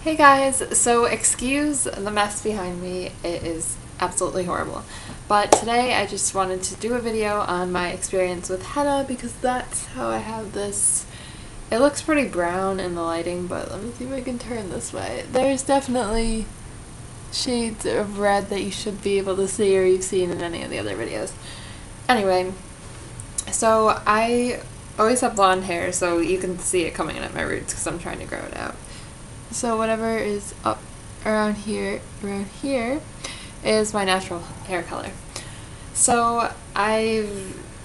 Hey guys, so excuse the mess behind me, it is absolutely horrible. But today I just wanted to do a video on my experience with henna because that's how I have this. It looks pretty brown in the lighting, but let me see if I can turn this way. There's definitely shades of red that you should be able to see or you've seen in any of the other videos. Anyway, so I always have blonde hair, so you can see it coming in at my roots because I'm trying to grow it out. So whatever is up around here is my natural hair color. So I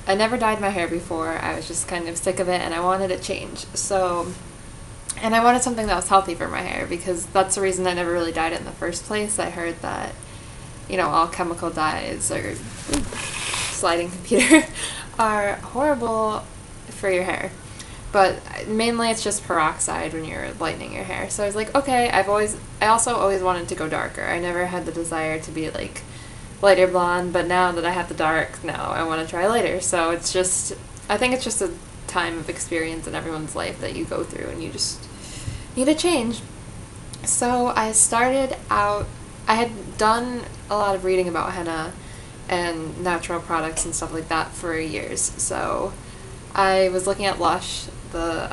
never dyed my hair before. I was just kind of sick of it and I wanted a change. And I wanted something that was healthy for my hair because that's the reason I never really dyed it in the first place. I heard that, you know, all chemical dyes or sliding computer are horrible for your hair. But mainly it's just peroxide when you're lightening your hair. So I was like, okay, I also always wanted to go darker. I never had the desire to be like lighter blonde, but now that I have the dark, now I want to try lighter. So it's just, I think it's just a time of experience in everyone's life that you go through and you just need a change. So I started out, I had done a lot of reading about henna and natural products and stuff like that for years. So I was looking at Lush, the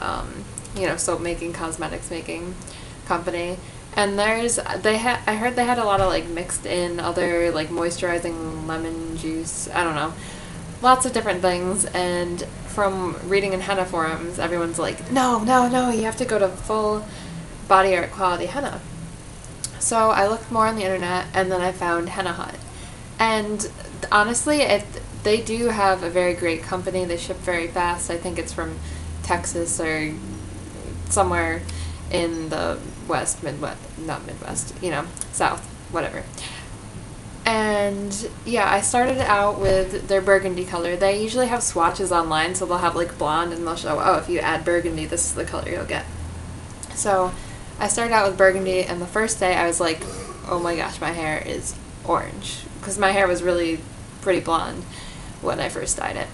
soap making, cosmetics making company, and I heard they had a lot of like mixed in other like moisturizing lemon juice, I don't know, lots of different things. And from reading in henna forums, everyone's like, no, you have to go to full body art quality henna. So I looked more on the internet and then I found Henna Hut, and honestly they do have a very great company. They ship very fast. I think it's from Texas or somewhere in the not Midwest, South, whatever. And yeah, I started out with their burgundy color. They usually have swatches online, so they'll have like blonde and they'll show, oh, if you add burgundy, this is the color you'll get. So I started out with burgundy, and the first day I was like, oh my gosh, my hair is orange, because my hair was really pretty blonde when I first dyed it.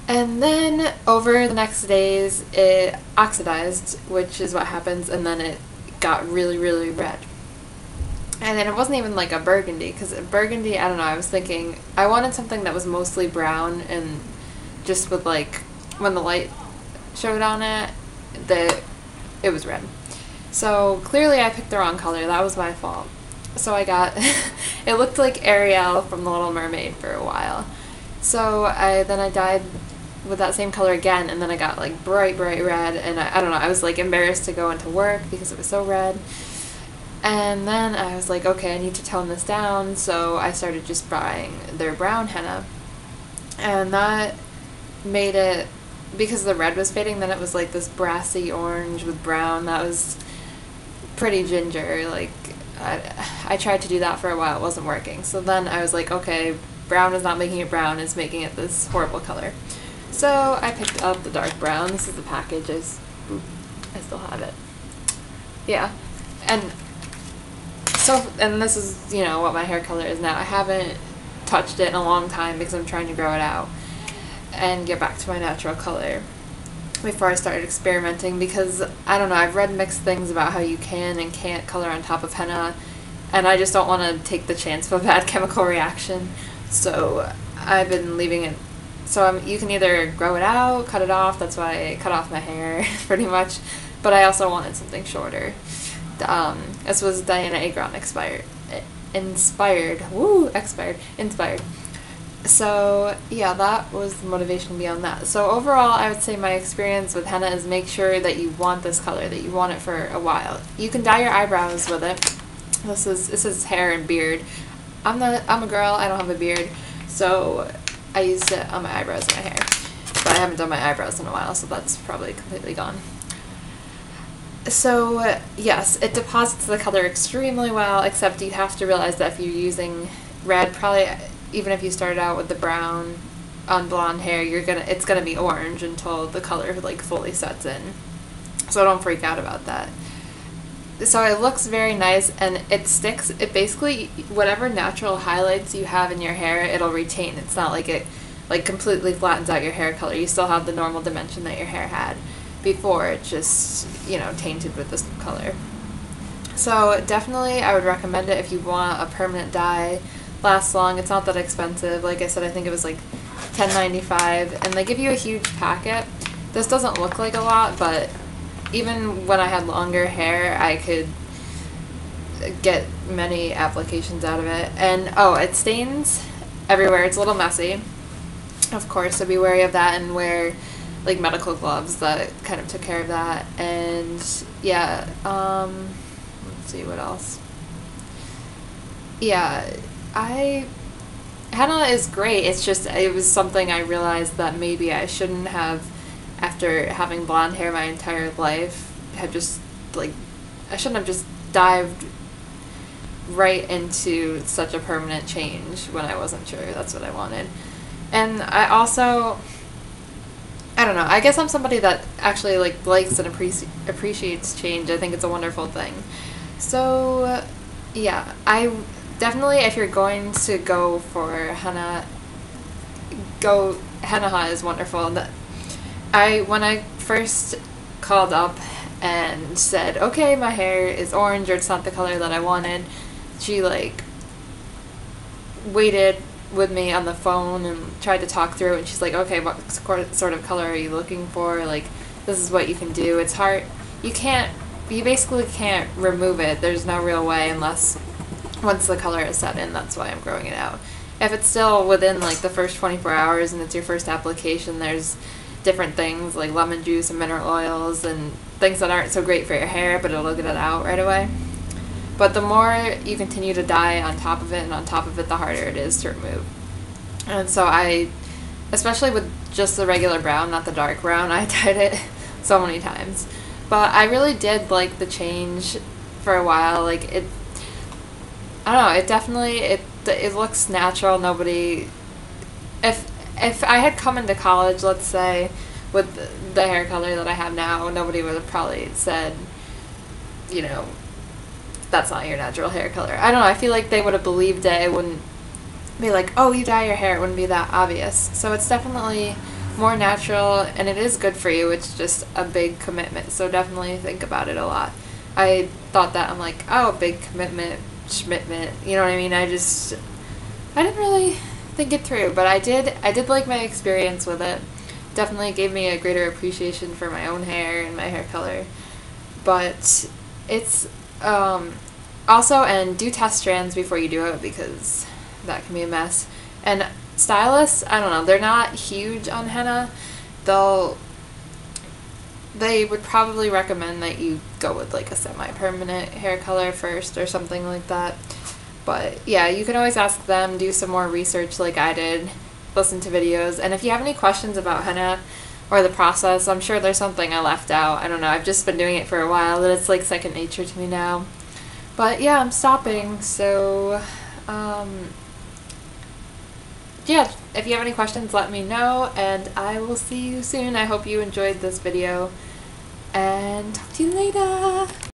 And then over the next days it oxidized, which is what happens, and then it got really, really red. And then it wasn't even like a burgundy, because burgundy, I don't know, I was thinking I wanted something that was mostly brown, and just with like when the light showed on it, it was red. So clearly I picked the wrong color. That was my fault. So I got it looked like Ariel from The Little Mermaid for a while. So I dyed with that same color again, and then I got like bright red, and I don't know, I was like embarrassed to go into work because it was so red. And then I was like, okay, I need to tone this down, so I started just buying their brown henna. And that made it, because the red was fading, then it was like this brassy orange with brown that was pretty ginger. Like I tried to do that for a while, it wasn't working. So then I was like, okay, brown is not making it brown, it's making it this horrible color. So I picked up the dark brown. This is the package. I still have it. Yeah. And this is, what my hair color is now. I haven't touched it in a long time because I'm trying to grow it out and get back to my natural color before I started experimenting, because I don't know, I've read mixed things about how you can and can't color on top of henna, and I just don't want to take the chance of a bad chemical reaction. So I've been leaving it. So you can either grow it out, cut it off. That's why I cut off my hair pretty much. But I also wanted something shorter. This was Diana Agron inspired. So yeah, that was the motivation beyond that. So overall, I would say my experience with henna is make sure that you want this color, that you want it for a while. You can dye your eyebrows with it. This is hair and beard. I'm a girl, I don't have a beard, so I used it on my eyebrows and my hair. But I haven't done my eyebrows in a while, so that's probably completely gone. So yes, it deposits the color extremely well, except you have to realize that if you're using red, probably even if you started out with the brown on blonde hair, it's gonna be orange until the color like fully sets in. So don't freak out about that. So it looks very nice, and it sticks. It basically, whatever natural highlights you have in your hair, it'll retain. It's not like it like completely flattens out your hair color. You still have the normal dimension that your hair had before. It just, tainted with this color. So definitely I would recommend it if you want a permanent dye, lasts long. It's not that expensive. Like I said, I think it was like $10.95, and they give you a huge packet. This doesn't look like a lot, but even when I had longer hair, I could get many applications out of it. And oh, it stains everywhere. It's a little messy, of course, so be wary of that and wear like medical gloves that kind of took care of that. And yeah, let's see what else. Yeah, henna is great. It's just, it was something I realized that maybe I shouldn't have, after having blonde hair my entire life, have just like, I shouldn't have just dived right into such a permanent change when I wasn't sure that's what I wanted. And I also, I don't know, I guess I'm somebody that actually like likes and appreciates change. I think it's a wonderful thing. So yeah, I definitely, if you're going to go for henna, go Henna Hut is wonderful. When I first called up and said, okay, my hair is orange or it's not the color that I wanted, she like waited with me on the phone and tried to talk through it, and she's like, okay, what sort of color are you looking for? Like, this is what you can do. It's hard. You basically can't remove it. There's no real way unless once the color is set in. That's why I'm growing it out. If it's still within like the first 24 hours and it's your first application, there's different things like lemon juice and mineral oils and things that aren't so great for your hair, but it'll get it out right away. But the more you continue to dye on top of it and on top of it, the harder it is to remove. And so I, especially with just the regular brown, not the dark brown, I dyed it so many times. But I really did like the change for a while. Like it, I don't know, it definitely, it looks natural. Nobody, if I had come into college, let's say, with the hair color that I have now, nobody would have probably said, you know, that's not your natural hair color. I don't know, I feel like they would have believed it. It wouldn't be like, oh, you dye your hair. It wouldn't be that obvious. So it's definitely more natural, and it is good for you. It's just a big commitment, so definitely think about it a lot. I thought that, I'm like, oh, big commitment, schmittment, you know what I mean? I didn't really think it through, but I did like my experience with it. Definitely gave me a greater appreciation for my own hair and my hair color. But it's also, and do test strands before you do it, because that can be a mess. And stylists, I don't know, they're not huge on henna. They would probably recommend that you go with like a semi-permanent hair color first or something like that. But yeah, you can always ask them, do some more research like I did, listen to videos. And if you have any questions about henna or the process, I'm sure there's something I left out. I don't know, I've just been doing it for a while, and it's like second nature to me now. But yeah, I'm stopping, so yeah, if you have any questions, let me know, and I will see you soon. I hope you enjoyed this video, and talk to you later!